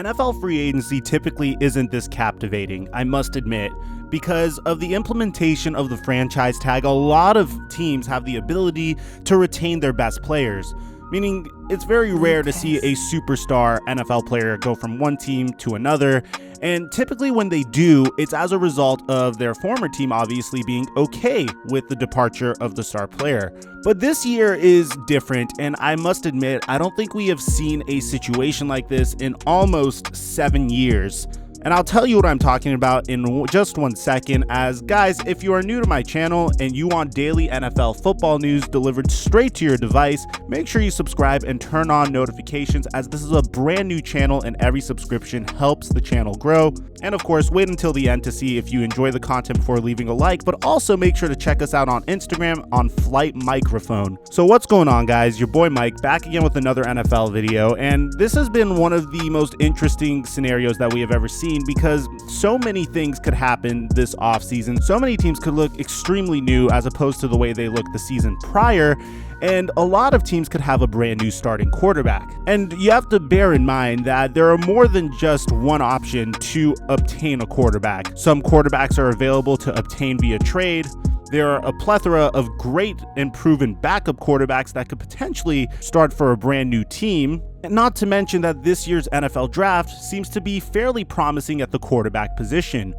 NFL free agency typically isn't this captivating, I must admit. Because of the implementation of the franchise tag, a lot of teams have the ability to retain their best players, meaning it's very rare to see a superstar NFL player go from one team to another, and typically when they do, it's as a result of their former team obviously being okay with the departure of the star player. But this year is different, and I must admit, I don't think we have seen a situation like this in almost 7 years. And I'll tell you what I'm talking about in just 1 second, as guys, if you are new to my channel and you want daily NFL football news delivered straight to your device, make sure you subscribe and turn on notifications, as this is a brand new channel and every subscription helps the channel grow. And of course, wait until the end to see if you enjoy the content before leaving a like, but also make sure to check us out on Instagram on Mikerophone. So what's going on, guys? Your boy Mike back again with another NFL video, and this has been one of the most interesting scenarios that we have ever seen, because so many things could happen this offseason. So many teams could look extremely new as opposed to the way they looked the season prior, and a lot of teams could have a brand new starting quarterback. And you have to bear in mind that there are more than just one option to obtain a quarterback. Some quarterbacks are available to obtain via trade. There are a plethora of great and proven backup quarterbacks that could potentially start for a brand new team. And not to mention that this year's NFL draft seems to be fairly promising at the quarterback position.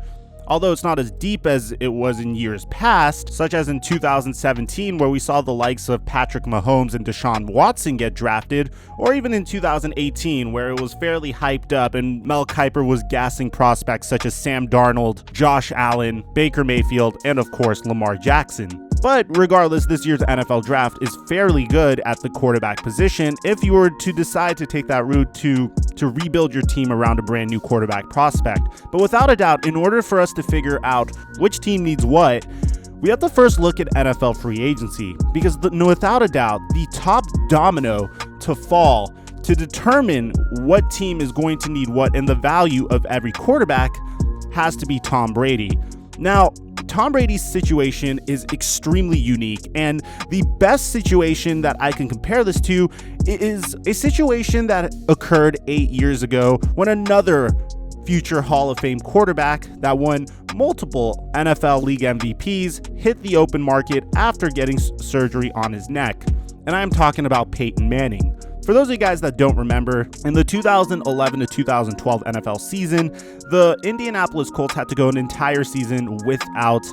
Although it's not as deep as it was in years past, such as in 2017, where we saw the likes of Patrick Mahomes and Deshaun Watson get drafted, or even in 2018, where it was fairly hyped up and Mel Kiper was gassing prospects such as Sam Darnold, Josh Allen, Baker Mayfield, and of course Lamar Jackson. But regardless, this year's NFL draft is fairly good at the quarterback position if you were to decide to take that route to rebuild your team around a brand new quarterback prospect. But without a doubt, in order for us to figure out which team needs what, we have to first look at NFL free agency, because without a doubt, the top domino to fall to determine what team is going to need what and the value of every quarterback has to be Tom Brady. Now, Tom Brady's situation is extremely unique, and the best situation that I can compare this to is a situation that occurred 8 years ago when another future Hall of Fame quarterback that won multiple NFL league MVPs hit the open market after getting surgery on his neck. And I'm talking about Peyton Manning. For those of you guys that don't remember, in the 2011 to 2012 NFL season, the Indianapolis Colts had to go an entire season without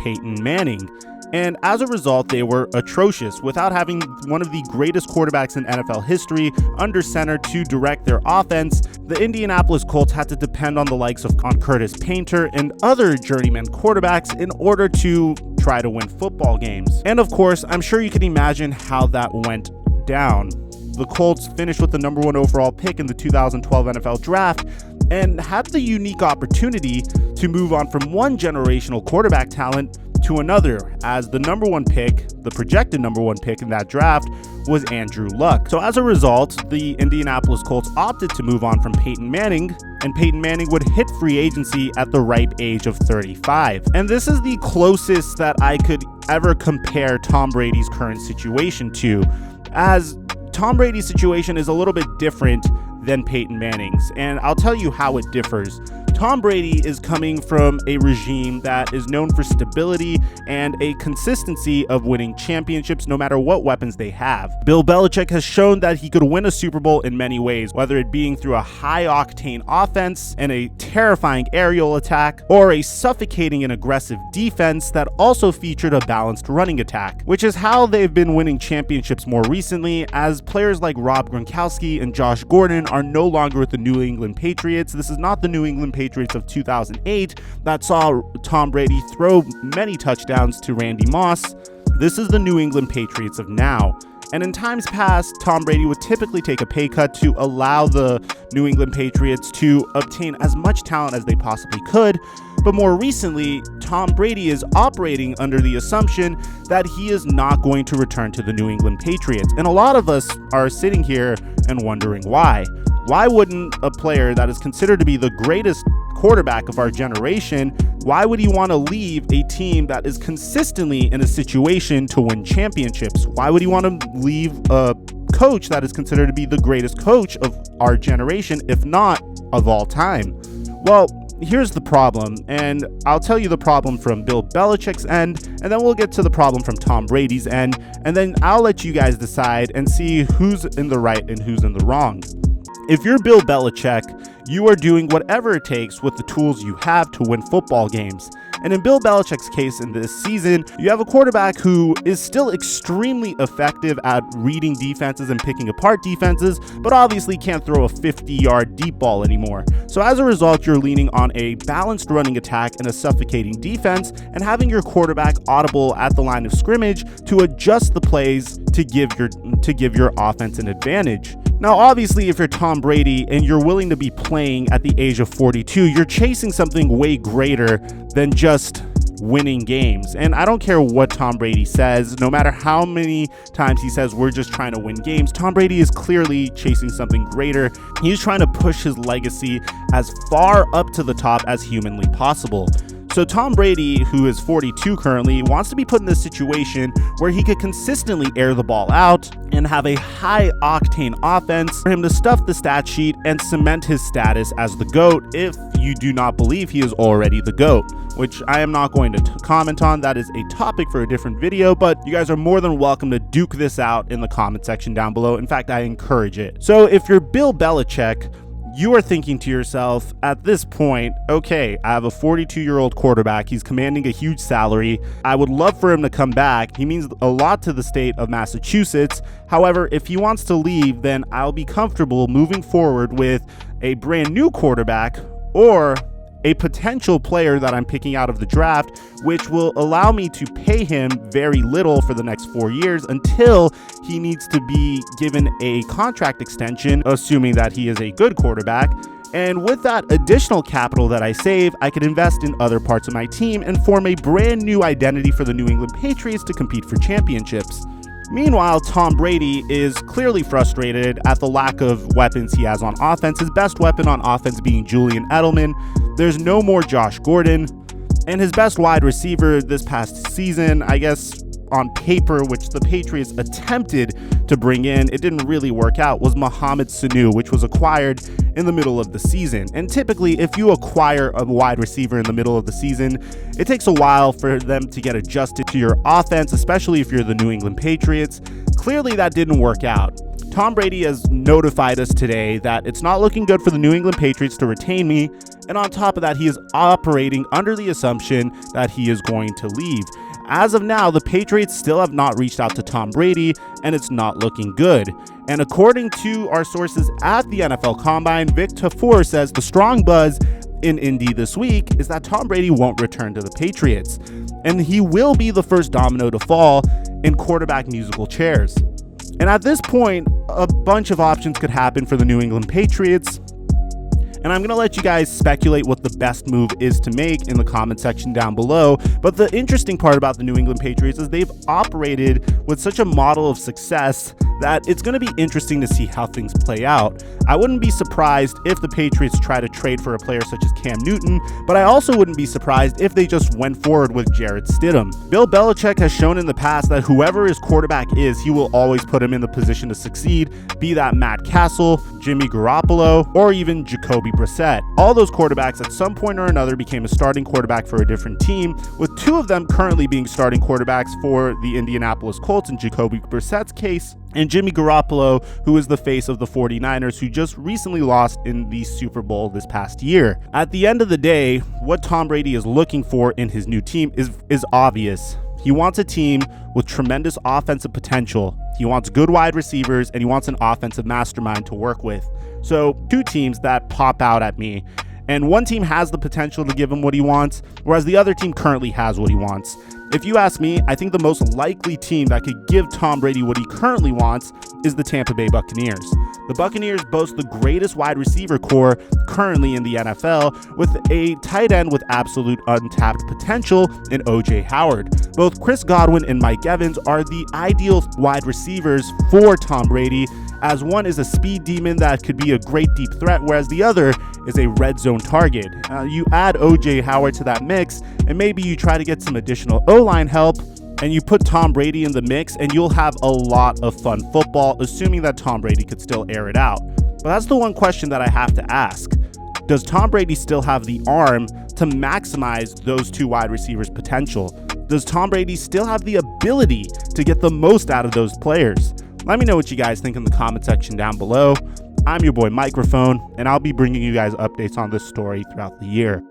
Peyton Manning. And as a result, they were atrocious, without having one of the greatest quarterbacks in NFL history under center to direct their offense. The Indianapolis Colts had to depend on the likes of Curtis Painter and other journeyman quarterbacks in order to try to win football games. And of course, I'm sure you can imagine how that went down. The Colts finished with the number 1 overall pick in the 2012 NFL draft and had the unique opportunity to move on from one generational quarterback talent to another, as the number 1 pick, the projected number 1 pick in that draft, was Andrew Luck. So as a result, the Indianapolis Colts opted to move on from Peyton Manning, and Peyton Manning would hit free agency at the ripe age of 35. And this is the closest that I could ever compare Tom Brady's current situation to, as Tom Brady's situation is a little bit different than Peyton Manning's, and I'll tell you how it differs. Tom Brady is coming from a regime that is known for stability and a consistency of winning championships no matter what weapons they have. Bill Belichick has shown that he could win a Super Bowl in many ways, whether it being through a high-octane offense and a terrifying aerial attack, or a suffocating and aggressive defense that also featured a balanced running attack, which is how they've been winning championships more recently, as players like Rob Gronkowski and Josh Gordon are no longer with the New England Patriots. This is not the New England Patriots of 2008 that saw Tom Brady throw many touchdowns to Randy Moss. This is the New England Patriots of now. And in times past, Tom Brady would typically take a pay cut to allow the New England Patriots to obtain as much talent as they possibly could. But more recently, Tom Brady is operating under the assumption that he is not going to return to the New England Patriots. And a lot of us are sitting here and wondering why. Why wouldn't a player that is considered to be the greatest quarterback of our generation, why would he want to leave a team that is consistently in a situation to win championships? Why would he want to leave a coach that is considered to be the greatest coach of our generation, if not of all time. Well, here's the problem, and I'll tell you the problem from Bill Belichick's end, and then we'll get to the problem from Tom Brady's end, and then I'll let you guys decide and see who's in the right and who's in the wrong. If you're Bill Belichick, you are doing whatever it takes with the tools you have to win football games. And in Bill Belichick's case in this season, you have a quarterback who is still extremely effective at reading defenses and picking apart defenses, but obviously can't throw a 50-yard deep ball anymore. So as a result, you're leaning on a balanced running attack and a suffocating defense, and having your quarterback audible at the line of scrimmage to adjust the plays to give your offense an advantage. Now, obviously, if you're Tom Brady and you're willing to be playing at the age of 42, you're chasing something way greater than just winning games. And I don't care what Tom Brady says, no matter how many times he says we're just trying to win games, Tom Brady is clearly chasing something greater. He's trying to push his legacy as far up to the top as humanly possible. So Tom Brady, who is 42 currently, wants to be put in this situation where he could consistently air the ball out and have a high octane offense for him to stuff the stat sheet and cement his status as the GOAT, if you do not believe he is already the GOAT, which I am not going to comment on. That is a topic for a different video, but you guys are more than welcome to duke this out in the comment section down below. In fact, I encourage it. So if you're Bill Belichick, you are thinking to yourself at this point, okay, I have a 42-year-old quarterback. He's commanding a huge salary. I would love for him to come back. He means a lot to the state of Massachusetts. However, if he wants to leave, then I'll be comfortable moving forward with a brand new quarterback or a potential player that I'm picking out of the draft, which will allow me to pay him very little for the next 4 years until he needs to be given a contract extension, assuming that he is a good quarterback. And with that additional capital that I save, I could invest in other parts of my team and form a brand new identity for the New England Patriots to compete for championships. Meanwhile, Tom Brady is clearly frustrated at the lack of weapons he has on offense, his best weapon on offense being Julian Edelman. There's no more Josh Gordon, and his best wide receiver this past season, I guess on paper, which the Patriots attempted to bring in, it didn't really work out, was Mohamed Sanu, which was acquired in the middle of the season. And typically, if you acquire a wide receiver in the middle of the season, it takes a while for them to get adjusted to your offense, especially if you're the New England Patriots. Clearly, that didn't work out. Tom Brady has notified us today that it's not looking good for the New England Patriots to retain me, and on top of that, he is operating under the assumption that he is going to leave. As of now, the Patriots still have not reached out to Tom Brady, and it's not looking good. And according to our sources at the NFL Combine, Vic Tafur says the strong buzz in Indy this week is that Tom Brady won't return to the Patriots, and he will be the first domino to fall in quarterback musical chairs. And at this point, a bunch of options could happen for the New England Patriots. And I'm going to let you guys speculate what the best move is to make in the comment section down below. But the interesting part about the New England Patriots is they've operated with such a model of success that it's going to be interesting to see how things play out. I wouldn't be surprised if the Patriots try to trade for a player such as Cam Newton, but I also wouldn't be surprised if they just went forward with Jarrett Stidham. Bill Belichick has shown in the past that whoever his quarterback is, he will always put him in the position to succeed, be that Matt Castle, Jimmy Garoppolo, or even Jacoby Brissett. All those quarterbacks at some point or another became a starting quarterback for a different team, with two of them currently being starting quarterbacks for the Indianapolis Colts in Jacoby Brissett's case, and Jimmy Garoppolo, who is the face of the 49ers, who just recently lost in the Super Bowl this past year. At the end of the day, what Tom Brady is looking for in his new team is obvious. He wants a team with tremendous offensive potential. He wants good wide receivers, and he wants an offensive mastermind to work with. So, two teams that pop out at me. And one team has the potential to give him what he wants, whereas the other team currently has what he wants. If you ask me, I think the most likely team that could give Tom Brady what he currently wants is the Tampa Bay Buccaneers. The Buccaneers boast the greatest wide receiver core currently in the NFL, with a tight end with absolute untapped potential in O.J. Howard. Both Chris Godwin and Mike Evans are the ideal wide receivers for Tom Brady, as one is a speed demon that could be a great deep threat, whereas the other is a red zone target. You add O.J. Howard to that mix, and maybe you try to get some additional O-line help, and you put Tom Brady in the mix, and you'll have a lot of fun football, assuming that Tom Brady could still air it out. But that's the one question that I have to ask. Does Tom Brady still have the arm to maximize those two wide receivers' potential? Does Tom Brady still have the ability to get the most out of those players? Let me know what you guys think in the comment section down below. I'm your boy Microphone, and I'll be bringing you guys updates on this story throughout the year.